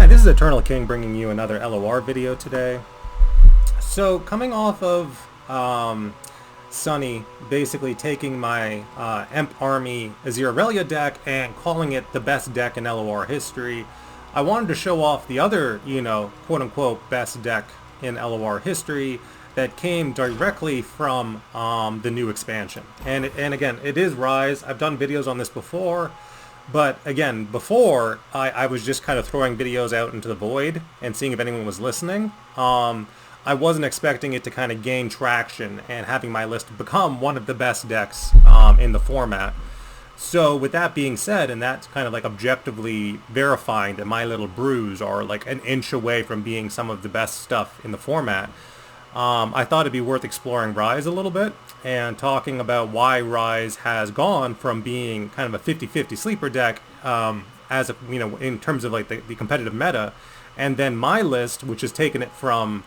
Hi, this is Eternal King bringing you another LOR video today. So coming off of Sunny basically taking my Emp Army Azirarelia deck and calling it the best deck in LOR history, I wanted to show off the other, quote-unquote best deck in LOR history that came directly from the new expansion. And again, it is Ryze. I've done videos on this before. But again, before, I was just kind of throwing videos out into the void and seeing if anyone was listening. I wasn't expecting it to kind of gain traction and having my list become one of the best decks in the format. So with that being said, and that's kind of like objectively verifying that my little brews are like an inch away from being some of the best stuff in the format, I thought it'd be worth exploring Ryze a little bit and talking about why Ryze has gone from being kind of a 50-50 sleeper deck as a, in terms of like the competitive meta, and then my list, which has taken it from,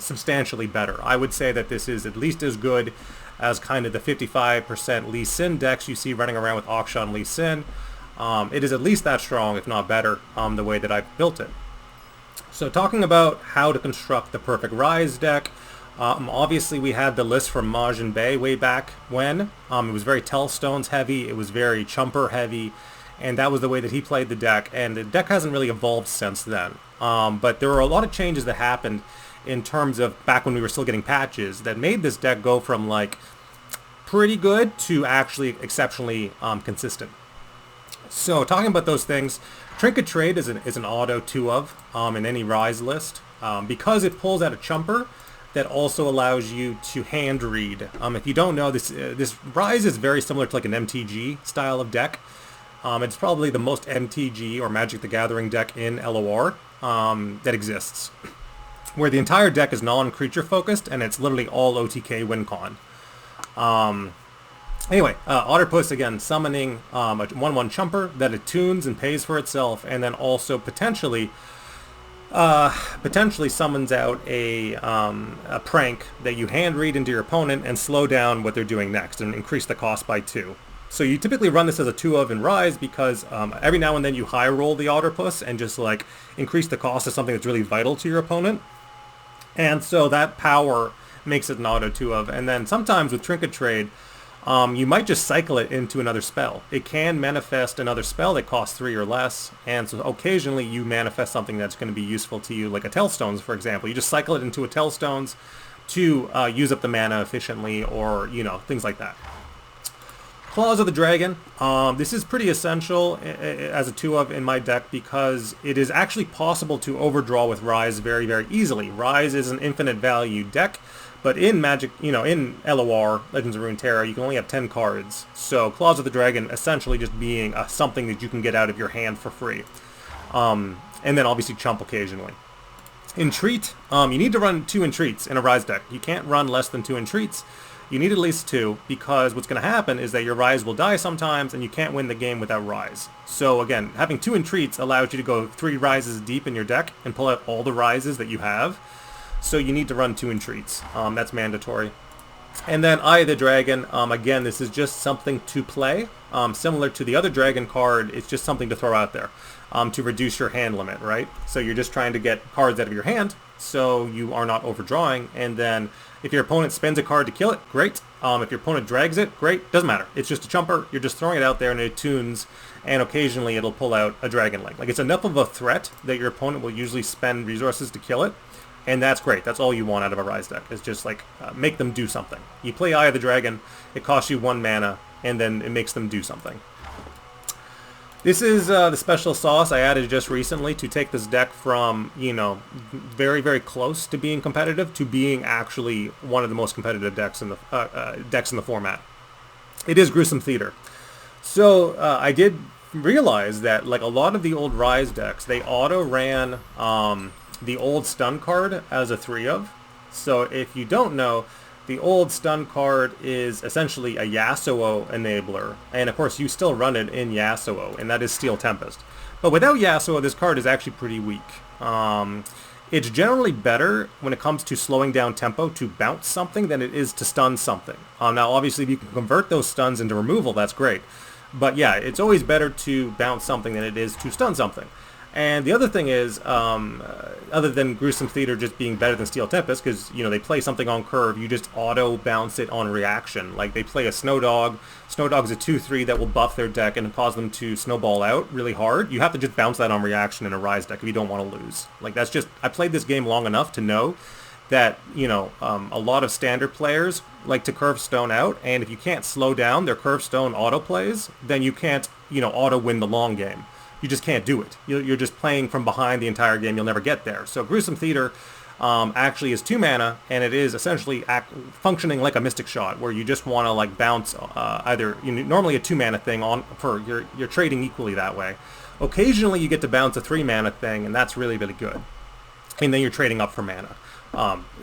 substantially better. I would say that this is at least as good as kind of the 55% Lee Sin decks you see running around with Akshan Lee Sin. It is at least that strong, if not better, the way that I've built it. So talking about how to construct the perfect Ryze deck, obviously we had the list from Majin Bae way back when. It was very Telstones heavy, it was very Chumper heavy, and that was the way that he played the deck, and the deck hasn't really evolved since then. But there were a lot of changes that happened in terms of back when we were still getting patches that made this deck go from like pretty good to actually exceptionally consistent. So talking about those things, Trinket Trade is an auto 2 of in any Ryze list because it pulls out a Chumper that also allows you to hand read. If you don't know, this Ryze is very similar to like an MTG style of deck. It's probably the most MTG or Magic the Gathering deck in LOR that exists, where the entire deck is non-creature focused and it's literally all OTK win con. Anyway, Otterpuss, again, summoning a 1/1 Chumper that attunes and pays for itself, and then also potentially summons out a prank that you hand read into your opponent and slow down what they're doing next and increase the cost by 2. So you typically run this as a 2 of in Ryze because every now and then you high roll the Otterpuss and just like increase the cost of something that's really vital to your opponent. And so that power makes it an auto 2 of. And then sometimes with Trinket Trade, you might just cycle it into another spell. It can manifest another spell that costs 3 or less, and so occasionally you manifest something that's going to be useful to you, like a Telstones, for example. You just cycle it into a Telstones to use up the mana efficiently, or, things like that. Claws of the Dragon. This is pretty essential as a 2 of in my deck because it is actually possible to overdraw with Ryze very, very easily. Ryze is an infinite value deck, but in Magic, in LOR, Legends of Runeterra, you can only have 10 cards. So Claws of the Dragon essentially just being something that you can get out of your hand for free. And then obviously Chump occasionally. Entreat, you need to run 2 Entreats in a Ryze deck. You can't run less than 2 Entreats. You need at least 2 because what's going to happen is that your Ryze will die sometimes and you can't win the game without Ryze. So again, having 2 Entreats allows you to go 3 Ryzes deep in your deck and pull out all the Ryzes that you have. So you need to run 2 Entreats. That's mandatory. And then Eye of the Dragon, again, this is just something to play. Similar to the other dragon card, it's just something to throw out there to reduce your hand limit, right? So you're just trying to get cards out of your hand so you are not overdrawing. And then if your opponent spends a card to kill it, great. If your opponent drags it, great. Doesn't matter. It's just a Chumper. You're just throwing it out there and it attunes, and occasionally it'll pull out a Dragon Link. Like, it's enough of a threat that your opponent will usually spend resources to kill it. And that's great. That's all you want out of a Ryze deck, is just like make them do something. You play Eye of the Dragon, it costs you 1 mana, and then it makes them do something. This is the special sauce I added just recently to take this deck from, very, very close to being competitive to being actually one of the most competitive decks in the format. It is Gruesome Theater. So I did realize that like a lot of the old Ryze decks, they auto ran the old stun card as a 3 of. So if you don't know, the old stun card is essentially a Yasuo enabler, and of course you still run it in Yasuo, and that is Steel Tempest. But without Yasuo, this card is actually pretty weak. It's generally better when it comes to slowing down tempo to bounce something than it is to stun something. Now obviously if you can convert those stuns into removal, that's great. But yeah, it's always better to bounce something than it is to stun something. And the other thing is, other than Gruesome Theater just being better than Steel Tempest, because, you know, they play something on curve, you just auto-bounce it on reaction. Like, they play a Snow Dog. Snow Dog's a 2-3 that will buff their deck and cause them to snowball out really hard. You have to just bounce that on reaction in a Ryze deck if you don't want to lose. Like, that's just... I played this game long enough to know that, you know, a lot of standard players like to curve stone out, and if you can't slow down their curve stone auto plays, then you can't, you know, auto win the long game. You just can't do it. You're just playing from behind the entire game. You'll never get there. So Gruesome Theater actually is 2 mana, and it is essentially functioning like a Mystic Shot, where you just want to like bounce either, you know, normally a 2 mana thing on for you're trading equally that way. Occasionally you get to bounce a 3 mana thing, and that's really, really good. And then you're trading up for mana.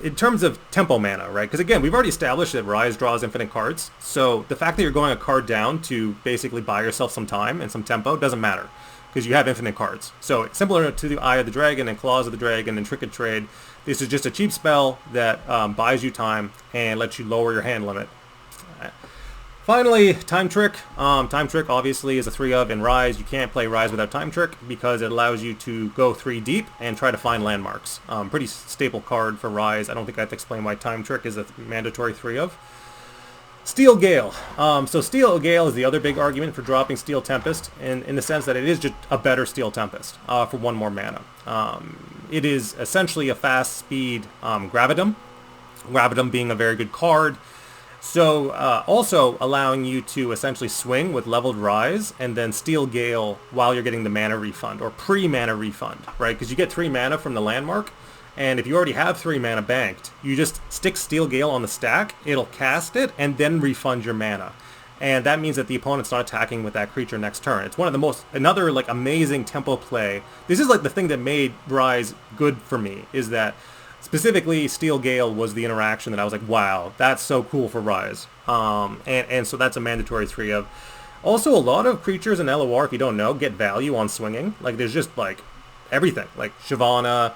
In terms of tempo mana, right? Because again, we've already established that Ryze draws infinite cards. So the fact that you're going a card down to basically buy yourself some time and some tempo doesn't matter, because you have infinite cards. So similar to the Eye of the Dragon and Claws of the Dragon and Trick or Trade, this is just a cheap spell that buys you time and lets you lower your hand limit. Finally, Time Trick. Time Trick obviously is a 3-of in Ryze. You can't play Ryze without Time Trick because it allows you to go 3 deep and try to find landmarks. Pretty staple card for Ryze. I don't think I have to explain why Time Trick is a mandatory 3-of. Steel Gale. So Steel Gale is the other big argument for dropping Steel Tempest in the sense that it is just a better Steel Tempest for 1 more mana. It is essentially a fast speed Gravitum. Gravitum being a very good card. So also allowing you to essentially swing with leveled Ryze and then Steel Gale while you're getting the mana refund or pre-mana refund, right? Because you get 3 mana from the landmark, and if you already have 3 mana banked, you just stick Steel Gale on the stack, it'll cast it, and then refund your mana. And that means that the opponent's not attacking with that creature next turn. It's one of the most, another like amazing tempo play. This is like the thing that made Ryze good for me, is that specifically, Steel Gale was the interaction that I was like, wow, that's so cool for Ryze. And so that's a mandatory 3-of. Also, a lot of creatures in LOR, if you don't know, get value on swinging. Like, there's just, like, everything. Like, Shyvana,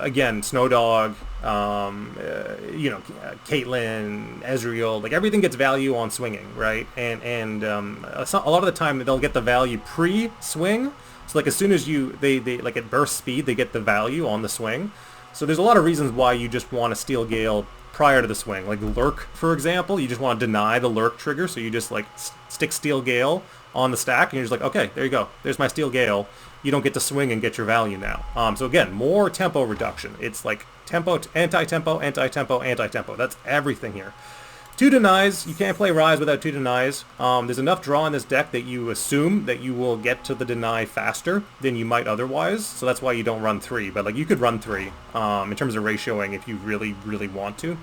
again, Snow Dog, you know, Caitlyn, Ezreal. Like, everything gets value on swinging, right? And a lot of the time, they'll get the value pre-swing. So, like, as soon as they like, at burst speed, they get the value on the swing. So there's a lot of reasons why you just want to Steel Gale prior to the swing. Like Lurk, for example, you just want to deny the Lurk trigger, so you just like stick Steel Gale on the stack, and you're just like, okay, there you go. There's my Steel Gale. You don't get to swing and get your value now. So again, more tempo reduction. It's like tempo, anti-tempo, anti-tempo, anti-tempo. That's everything here. 2 denies. You can't play Ryze without 2 denies. There's enough draw in this deck that you assume that you will get to the deny faster than you might otherwise. So that's why you don't run 3. But like, you could run 3 in terms of ratioing if you really, really want to.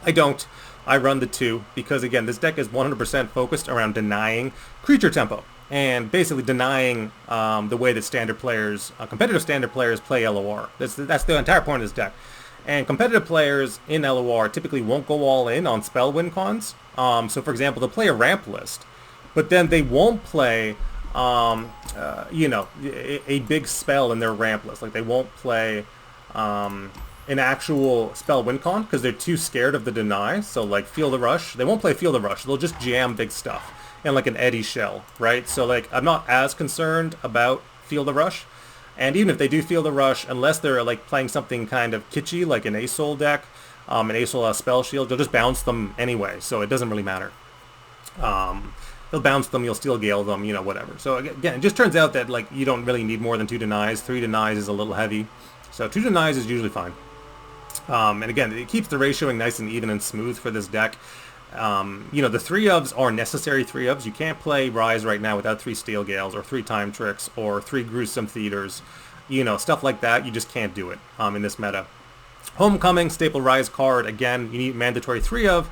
I don't. I run the 2 because, again, this deck is 100% focused around denying creature tempo and basically denying the way that standard players, competitive standard players, play LOR. That's the entire point of this deck. And competitive players in LOR typically won't go all in on spell win cons. So, for example, they'll play a ramp list, but then they won't play, you know, a big spell in their ramp list. Like, they won't play an actual spell win con because they're too scared of the deny. So, like, Field of Rush, they won't play Field of Rush. They'll just jam big stuff and like an Eddy Shell, right? So, like, I'm not as concerned about Field of Rush. And even if they do Field of Rush, unless they're like playing something kind of kitschy, like an Asol deck, an Asol has Spell Shield, they'll just bounce them anyway, so it doesn't really matter. They'll bounce them, you'll Steel Gale them, you know, whatever. So again, it just turns out that like you don't really need more than 2 denies. 3 denies is a little heavy. So 2 denies is usually fine. And again, it keeps the ratioing nice and even and smooth for this deck. You know, the 3-ofs are necessary 3-ofs. You can't play Ryze right now without 3 Steel Gales or 3 Time Tricks or 3 Gruesome Theaters. You know, stuff like that, you just can't do it in this meta. Homecoming, staple Ryze card. Again, you need mandatory 3-of.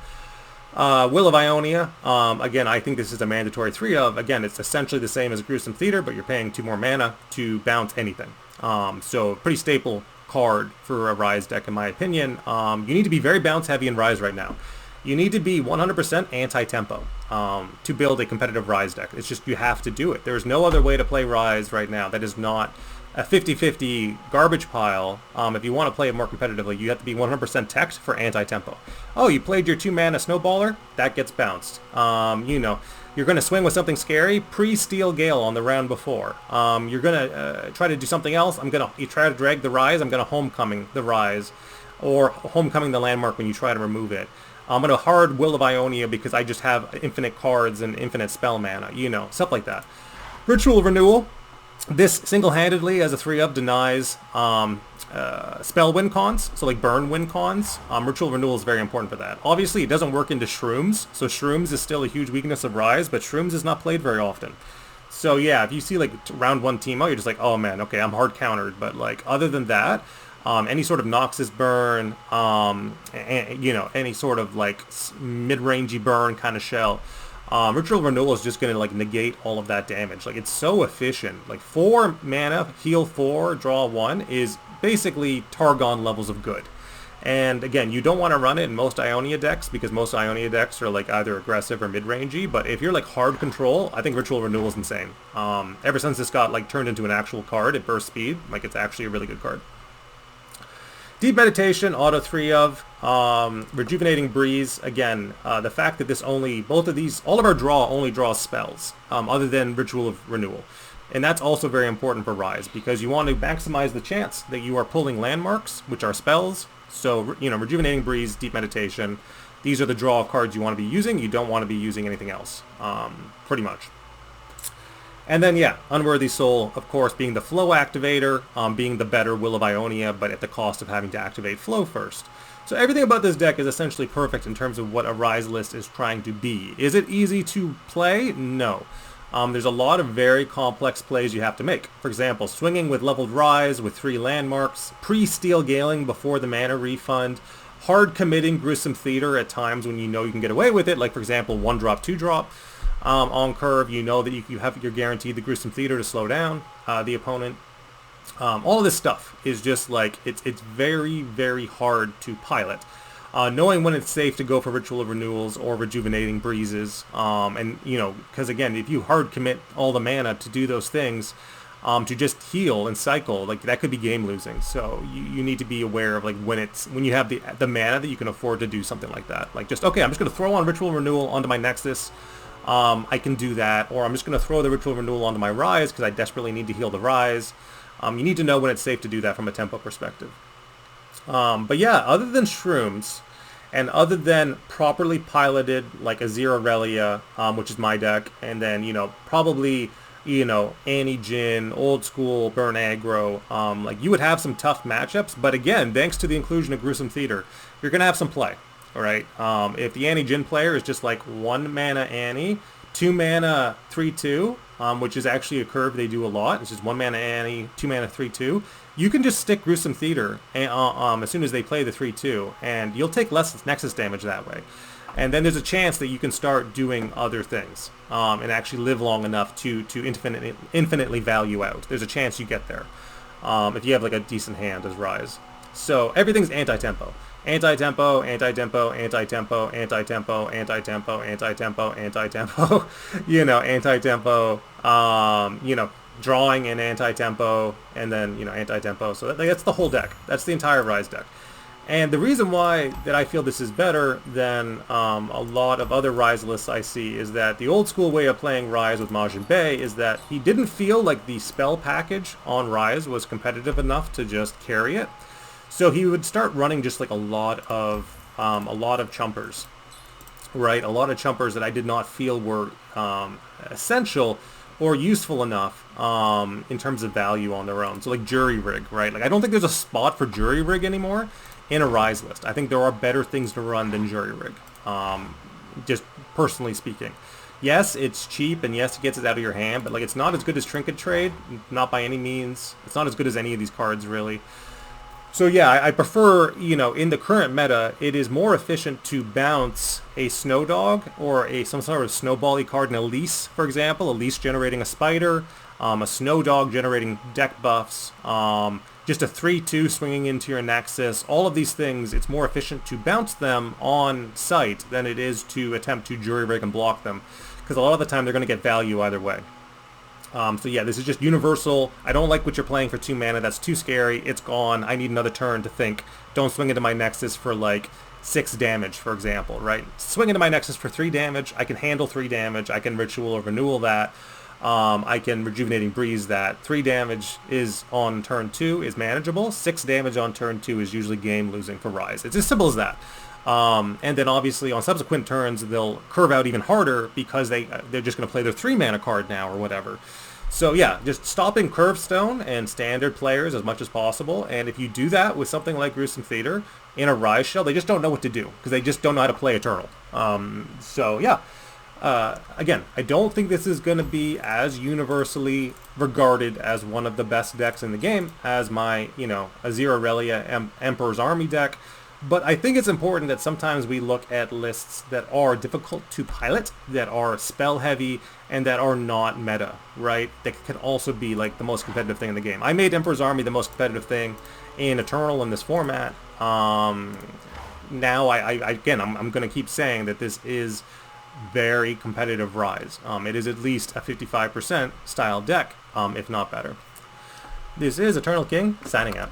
Will of Ionia. Again, I think this is a mandatory 3-of. Again, it's essentially the same as Gruesome Theater, but you're paying 2 more mana to bounce anything. So pretty staple card for a Ryze deck, in my opinion. You need to be very bounce heavy in Ryze right now. You need to be 100% anti-tempo to build a competitive Ryze deck. It's just, you have to do it. There's no other way to play Ryze right now that is not a 50-50 garbage pile. If you want to play it more competitively, you have to be 100% teched for anti-tempo. Oh, you played your 2 mana Snowballer? That gets bounced. You know, You're going to swing with something scary, pre-Steel Gale on the round before. You're going to try to do something else. You try to drag the Ryze, I'm going to Homecoming the Ryze, or Homecoming the landmark when you try to remove it. I'm going to hard Will of Ionia because I just have infinite cards and infinite spell mana, you know, stuff like that. Ritual of Renewal. This single-handedly, as a 3-of, denies spell win cons, so like burn win cons. Ritual Renewal is very important for that. Obviously, it doesn't work into Shrooms, so Shrooms is still a huge weakness of Ryze, but Shrooms is not played very often. So yeah, if you see like round 1 team out, you're just like, oh man, okay, I'm hard countered. But like other than that, any sort of Noxus burn, you know, any sort of like mid-rangey burn kind of shell, Ritual Renewal is just going to like negate all of that damage. Like it's so efficient. Like 4 mana, heal 4, draw 1 is basically Targon levels of good. And again, you don't want to run it in most Ionia decks because most Ionia decks are like either aggressive or mid-rangey. But if you're like hard control, I think Ritual Renewal is insane. Ever since this got like turned into an actual card at burst speed, like it's actually a really good card. Deep Meditation, auto 3-of, Rejuvenating Breeze. Again, the fact that this only, both of these, all of our draw only draws spells, other than Ritual of Renewal. And that's also very important for Ryze, because you want to maximize the chance that you are pulling landmarks, which are spells. So, you know, Rejuvenating Breeze, Deep Meditation, these are the draw cards you want to be using. You don't want to be using anything else, pretty much. And then, yeah, Unworthy Soul, of course, being the flow activator, being the better Will of Ionia, but at the cost of having to activate flow first. So everything about this deck is essentially perfect in terms of what a Ryze list is trying to be. Is it easy to play? No. There's a lot of very complex plays you have to make. For example, swinging with leveled Ryze with 3 landmarks, pre-Steel Galing before the mana refund, hard committing Gruesome Theater at times when you know you can get away with it, like for example 1-drop, 2-drop. On curve, you know that you're guaranteed the Gruesome Theater to slow down the opponent. All of this stuff is just like, it's very, very hard to pilot. Knowing when it's safe to go for Ritual of Renewals or Rejuvenating Breezes, and you know, because again, if you hard commit all the mana to do those things, to just heal and cycle, like that could be game losing. So you need to be aware of like when you have the mana that you can afford to do something like that. Like just, okay, I'm just going to throw on Ritual Renewal onto my Nexus. I can do that, or I'm just going to throw the Ritual Renewal onto my Ryze because I desperately need to heal the Ryze. You need to know when it's safe to do that from a tempo perspective. But yeah, other than Shrooms, and other than properly piloted, like a Zero Relia, which is my deck, and then, you know, probably, you know, Annie Jin, old school, burn aggro, like you would have some tough matchups, but again, thanks to the inclusion of Gruesome Theater, you're going to have some play. Alright, if the Annie Jin player is just like 1 mana Annie, 2 mana 3/2, which is actually a curve they do a lot, it's just 1 mana Annie, 2 mana 3/2, you can just stick Gruesome Theater as soon as they play the 3/2, and you'll take less Nexus damage that way. And then there's a chance that you can start doing other things, and actually live long enough to infinitely value out. There's a chance you get there, if you have like a decent hand as Ryze. So everything's anti-tempo. Anti-tempo, anti-tempo, anti-tempo, anti-tempo, anti-tempo, anti-tempo, anti-tempo, you know, anti-tempo, you know, drawing and anti-tempo, and then, you know, anti-tempo. So that's the whole deck. That's the entire Ryze deck. And the reason why that I feel this is better than a lot of other Ryze lists I see is that the old school way of playing Ryze with Majin Bae is that he didn't feel like the spell package on Ryze was competitive enough to just carry it. So he would start running just like a lot of chumpers, right? A lot of chumpers that I did not feel were essential or useful enough in terms of value on their own. So like Jury Rig, right? Like I don't think there's a spot for Jury Rig anymore in a Ryze list. I think there are better things to run than Jury Rig, just personally speaking. Yes, it's cheap, and yes, it gets it out of your hand, but like it's not as good as Trinket Trade, not by any means. It's not as good as any of these cards, really. So yeah, I prefer, you know, in the current meta, it is more efficient to bounce a Snow Dog or some sort of snowball-y card in Elise, for example. Elise generating a Spider, a Snow Dog generating deck buffs, just a 3/2 swinging into your Nexus. All of these things, it's more efficient to bounce them on site than it is to attempt to Jury Rig and block them, because a lot of the time they're going to get value either way. So yeah, this is just universal. I don't like what you're playing for 2 mana. That's too scary. It's gone. I need another turn to think. Don't swing into my Nexus for like 6 damage, for example, right? Swing into my Nexus for 3 damage. I can handle 3 damage. I can Ritual or Renewal that. I can Rejuvenating Breeze that. 3 damage is on turn 2 is manageable. 6 damage on turn 2 is usually game losing for Ryze. It's as simple as that. And then obviously on subsequent turns they'll curve out even harder because they're just going to play their 3 mana card now or whatever. So yeah, just stopping Curve Stone and standard players as much as possible. And if you do that with something like Gruesome Theater in a Ryze shell, they just don't know what to do because they just don't know how to play Eternal. So yeah. Again, I don't think this is going to be as universally regarded as one of the best decks in the game as my, Azir Aurelia Emperor's Army deck. But I think it's important that sometimes we look at lists that are difficult to pilot, that are spell heavy, and that are not meta, right? That can also be like the most competitive thing in the game. I made Emperor's Army the most competitive thing in Eternal in this format. Now, I'm going to keep saying that this is very competitive Ryze. It is at least a 55% style deck, if not better. This is Eternal King, signing out.